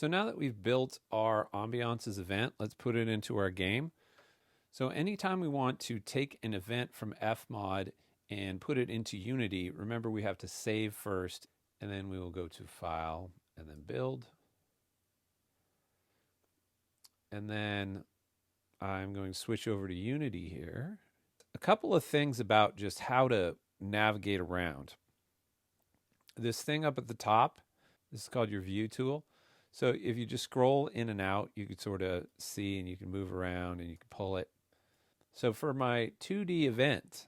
So now that we've built our ambiances event, let's put it into our game. So anytime we want to take an event from FMOD and put it into Unity, remember we have to save first, and then we will go to File and then Build. And then I'm going to switch over to Unity here. A couple of things about just how to navigate around. This thing up at the top, this is called your View tool. So if you just scroll in and out, you can sort of see and you can move around and you can pull it. So for my 2D event,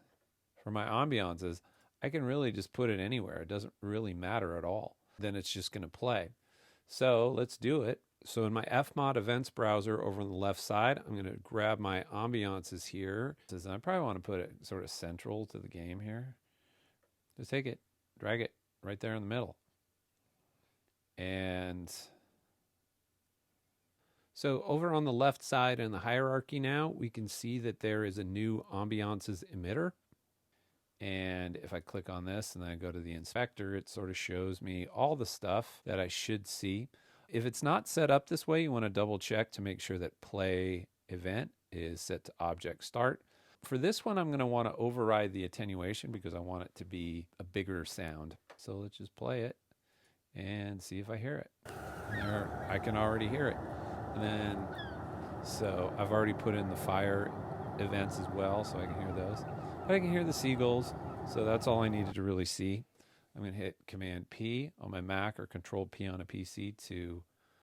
for my ambiances, I can really just put it anywhere. It doesn't really matter at all. Then it's just going to play. So let's do it. So in my FMOD events browser over on the left side, I'm going to grab my ambiances here. I probably want to put it sort of central to the game here. Just take it, drag it right there in the middle. And so over on the left side in the hierarchy now, we can see that there is a new ambiances emitter. And if I click on this and then I go to the inspector, it sort of shows me all the stuff that I should see. If it's not set up this way, you want to double check to make sure that play event is set to object start. For this one, I'm going to want to override the attenuation because I want it to be a bigger sound. So let's just play it and see if I hear it. There, I can already hear it. And then, so I've already put in the fire events as well, so I can hear those. But I can hear the seagulls, so that's all I needed to really see. I'm going to hit Command P on my Mac or Control P on a PC to